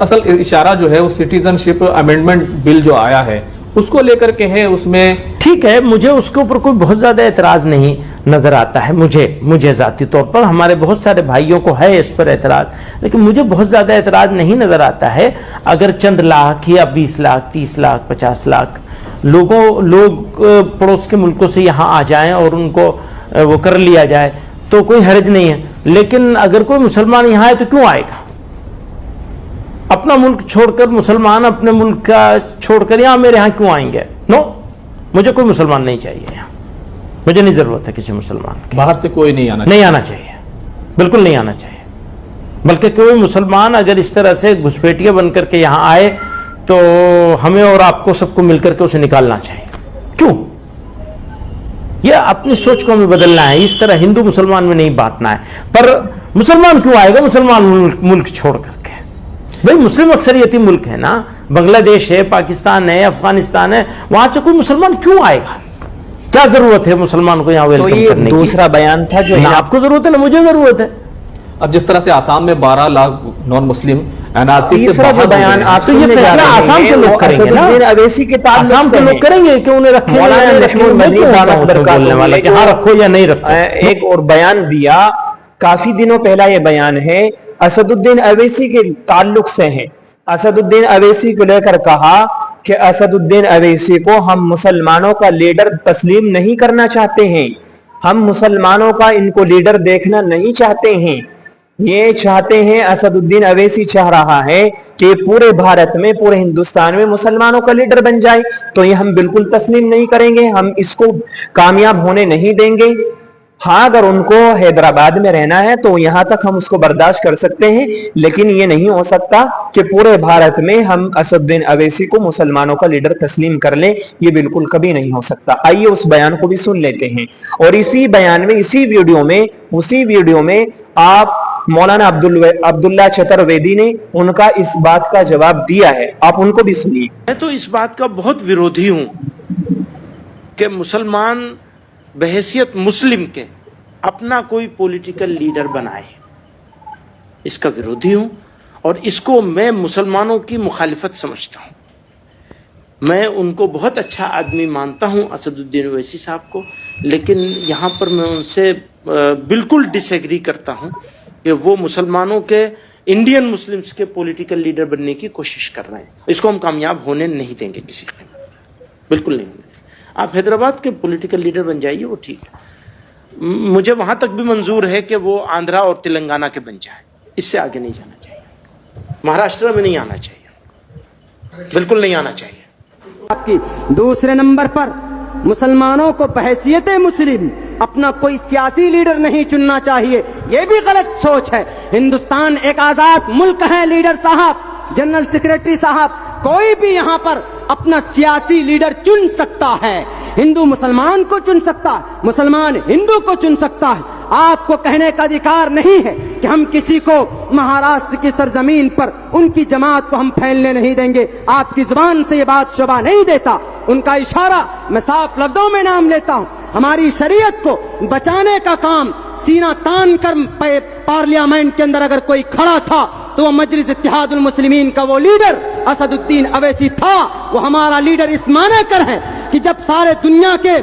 اصل اشارہ جو ہے وہ سٹیزنشپ امینڈمنٹ بل جو آیا ہے اس کو لے کر کے ہے. اس میں ٹھیک ہے, مجھے اس کے اوپر کوئی بہت زیادہ اعتراض نہیں نظر آتا ہے, مجھے ذاتی طور پر, ہمارے بہت سارے بھائیوں کو ہے اس پر اعتراض, لیکن مجھے بہت زیادہ اعتراض نہیں نظر آتا ہے اگر چند لاکھ یا 20 لاکھ 30 لاکھ 50 لاکھ لوگ پڑوس کے ملکوں سے یہاں آ جائیں اور ان کو وہ کر لیا جائے تو کوئی حرج نہیں ہے. لیکن اگر کوئی مسلمان یہاں ہے تو کیوں آئے گا؟ اپنا ملک چھوڑ کر مسلمان اپنے ملک کا چھوڑ کر یہاں میرے ہاں کیوں آئیں گے؟ نو, مجھے کوئی مسلمان نہیں چاہیے یہاں, مجھے نہیں ضرورت ہے کسی مسلمان کی. باہر سے کوئی نہیں آنا چاہیے, بالکل نہیں آنا چاہیے. بلکہ کوئی مسلمان اگر اس طرح سے گھسپیٹیاں بن کر کے یہاں آئے تو ہمیں اور آپ کو سب کو مل کر کے اسے نکالنا چاہیے. کیوں؟ یہ اپنی سوچ کو ہمیں بدلنا ہے, اس طرح ہندو مسلمان میں نہیں بانٹنا ہے. پر مسلمان کیوں آئے گا مسلمان ملک چھوڑ کر کے؟ بھئی مسلم اکثریتی ملک ہے نا, بنگلہ دیش ہے, پاکستان ہے, افغانستان ہے, وہاں سے کوئی مسلمان کیوں آئے گا؟ کیا ضرورت ہے مسلمان کو یہاں ویلکم کرنے کی؟ دوسرا بیان تھا جو نہ آپ کو ضرورت ہے نہ مجھے ضرورت ہے. اب جس طرح سے آسام میں 12 لاکھ نان مسلم NRC سے باہر بیان آپ تو یہ فیصلہ آسام کے لوگ کریں گے نا, آسام کے لوگ کریں گے کہ انہیں رکھیں یا نہیں رکھیں, کہ ہاں رکھو یا نہیں رکھو. ایک اور بیان دیا کافی دنوں پہلا, یہ بیان ہے اسد الدین اویسی کے تعلق سے ہے. اسد الدین اویسی کو لے کر کہا کہ اسد الدین اویسی کو ہم مسلمانوں کا لیڈر تسلیم نہیں کرنا چاہتے ہیں, ہم مسلمانوں کا ان کو لیڈر دیکھنا نہیں چاہتے ہیں. یہ چاہتے ہیں, اسد الدین اویسی چاہ رہا ہے کہ پورے بھارت میں, پورے ہندوستان میں مسلمانوں کا لیڈر بن جائے, تو یہ ہم بالکل تسلیم نہیں کریں گے, ہم اس کو کامیاب ہونے نہیں دیں گے. ہاں اگر ان کو حیدرآباد میں رہنا ہے تو یہاں تک ہم اس کو برداشت کر سکتے ہیں, لیکن یہ نہیں ہو سکتا کہ پورے بھارت میں ہم اسد الدین اویسی کو مسلمانوں کا لیڈر تسلیم کر لیں, یہ بالکل کبھی نہیں ہو سکتا. آئیے اس بیان کو بھی سن لیتے ہیں. اور اسی بیان میں, اسی ویڈیو میں آپ مولانا عبداللہ چترویدی نے ان کا اس بات کا جواب دیا ہے, آپ ان کو بھی سنیے. میں تو اس بات کا بہت ویرودھی ہوں کہ مسلمان بحیثیت مسلم کے اپنا کوئی پولیٹیکل لیڈر بنائے, اس کا ویرودھی ہوں, اور اس کو میں مسلمانوں کی مخالفت سمجھتا ہوں. میں ان کو بہت اچھا آدمی مانتا ہوں اسد الدین اویسی صاحب کو, لیکن یہاں پر میں ان سے بالکل ڈس ایگری کرتا ہوں کہ وہ مسلمانوں کے, انڈین مسلمز کے پولیٹیکل لیڈر بننے کی کوشش کر رہے ہیں. اس کو ہم کامیاب ہونے نہیں دیں گے کسی قیمت, بالکل نہیں. آپ حیدرآباد کے پولیٹیکل لیڈر بن جائیے, وہ ٹھیک ہے, مجھے وہاں تک بھی منظور ہے کہ وہ آندھرا اور تلنگانہ کے بن جائیں, اس سے آگے نہیں جانا چاہیے. مہاراشٹر میں نہیں آنا چاہیے, بالکل نہیں آنا چاہیے. آپ کی دوسرے نمبر پر مسلمانوں کو بحیثیت مسلم اپنا کوئی سیاسی لیڈر نہیں چننا چاہیے, یہ بھی غلط سوچ ہے. ہندوستان ایک آزاد ملک ہے لیڈر صاحب, جنرل سیکریٹری صاحب, کوئی بھی یہاں پر اپنا سیاسی لیڈر چن سکتا ہے. ہندو مسلمان کو چن سکتا ہے, مسلمان ہندو کو چن سکتا ہے. آپ کو کہنے کا ادھیکار نہیں ہے کہ ہم کسی کو مہاراشٹر کی سرزمین پر ان کی جماعت کو ہم پھیلنے نہیں دیں گے. آپ کی زبان سے یہ بات شوبھا نہیں دیتا. ان کا اشارہ میں صاف لفظوں میں نام لیتا ہوں. ہماری شریعت کو بچانے کا کام سینہ تان کر پارلیمنٹ کے اندر اگر کوئی کھڑا تھا تو وہ مجلس اتحاد المسلمین کا وہ لیڈر اسد الدین اویسی تھا. وہ ہمارا لیڈر اس معنی کر ہے کہ جب سارے دنیا کے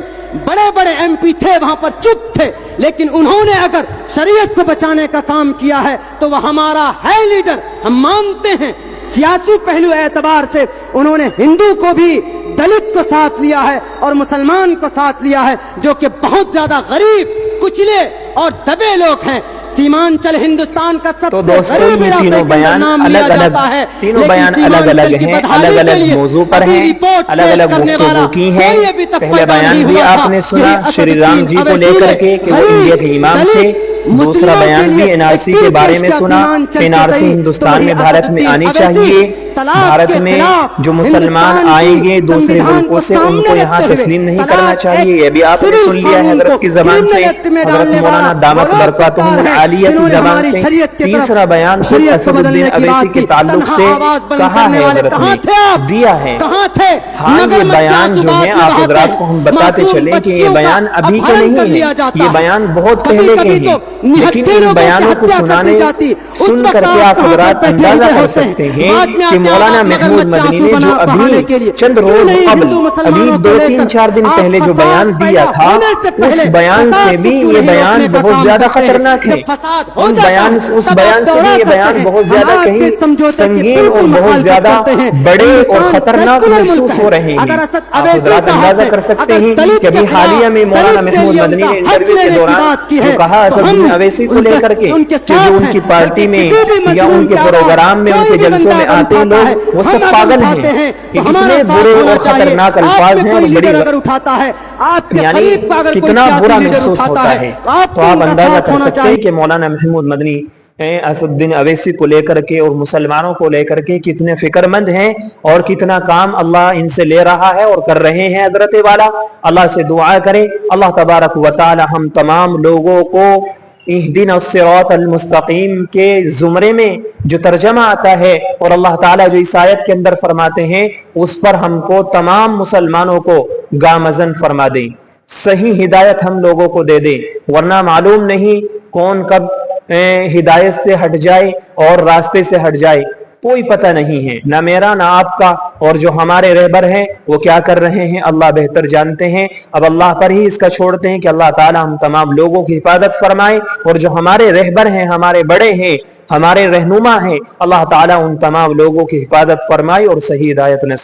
بڑے بڑے ایم پی تھے وہاں پر چپ تھے, لیکن انہوں نے اگر شریعت کو بچانے کا کام کیا ہے تو وہ ہمارا ہے لیڈر. ہم مانتے ہیں سیاسی پہلو اعتبار سے انہوں نے ہندو کو بھی, دلت کو ساتھ لیا ہے اور مسلمان کو ساتھ لیا ہے, جو کہ بہت زیادہ غریب, کچلے اور دبے لوگ ہیں. سیمانچل ہندوستان کا سب سے غریب علاقے کا نام لیا جاتا ہے, تینوں بیان الگ الگ ہیں, الگ الگ موضوع پر ہیں, الگ الگ گفتگو کی ہیں. پہلے بیان بھی آپ نے سنا شری رام جی کو لے کر کے کہ وہ انڈیا کے امام تھے. دوسرا بیان بھی NRC کے بارے میں سنا, NRC ہندوستان میں بھارت میں آنی چاہیے. بھارت میں جو مسلمان آئیں گے دوسرے ملکوں سے ان کو یہاں تسلیم نہیں کرنا چاہیے. یہ بھی آپ نے سن لیا ہے حضرت کی زبان سے, حضرت مولانا دامت برکاتہم العالیہ کی زبان سے. تیسرا بیان اسد الدین اویسی کے تعلق سے کہا ہے حضرت نے, دیا ہے. ہاں یہ بیان جو ہے آپ حضرات کو ہم بتاتے چلیں کہ یہ بیان ابھی کے نہیں ہے, یہ بیان بہت پہلے کے ہیں, لیکن ان بیانوں کو سن کر کے آپ حضرات اندازہ کر سکتے ہیں کہ مولانا محمود مدنی نے جو ابھی چند روز قبل, ابھی 2-3-4 دن پہلے جو بیان دیا تھا, اس بیان سے بھی یہ بیان بہت زیادہ خطرناک ہے. اس بیان سے بھی یہ بیان بہت زیادہ کہیں سنگین اور بہت زیادہ بڑے اور خطرناک محسوس ہو رہے ہیں. آپ حضرات اندازہ کر سکتے ہیں کہ ابھی حالیہ میں مولانا محمود مدنی نے انٹرویو کے دوران جو کہا اسد الدین اویسی کو لے کر کے کہ جو ان کی پارٹی میں یا ان کے پروگرام میں ان کے جلسوں میں آتے ہیں لوگ وہ سب پاگل ہیں. یہ کتنے برے اور خطرناک الفاظ ہیں اور بڑی یعنی کتنا برا محسوس ہوتا ہے. تو آپ اندازہ کر سکتے ہیں کہ مولانا محمود مدنی اسد الدین اویسی کو لے کر کے اور مسلمانوں کو لے کر کے کتنے فکر مند ہیں اور کتنا کام اللہ ان سے لے رہا ہے اور کر رہے ہیں. حضرت والا اللہ سے دعا کریں اللہ تبارک و تعالی ہم تمام لوگوں کو اہدنا الصراط المستقیم کے زمرے میں جو ترجمہ آتا ہے اور اللہ تعالیٰ جو اس آیت کے اندر فرماتے ہیں اس پر ہم کو تمام مسلمانوں کو گامزن فرما دیں, صحیح ہدایت ہم لوگوں کو دے دیں, ورنہ معلوم نہیں کون کب ہدایت سے ہٹ جائے اور راستے سے ہٹ جائے, کوئی پتہ نہیں ہے, نہ میرا نہ آپ کا. اور جو ہمارے رہبر ہیں وہ کیا کر رہے ہیں اللہ بہتر جانتے ہیں. اب اللہ پر ہی اس کا چھوڑتے ہیں کہ اللہ تعالی ہم تمام لوگوں کی حفاظت فرمائے, اور جو ہمارے رہبر ہیں, ہمارے بڑے ہیں, ہمارے رہنما ہیں, اللہ تعالی ان تمام لوگوں کی حفاظت فرمائے اور صحیح ہدایت نصیب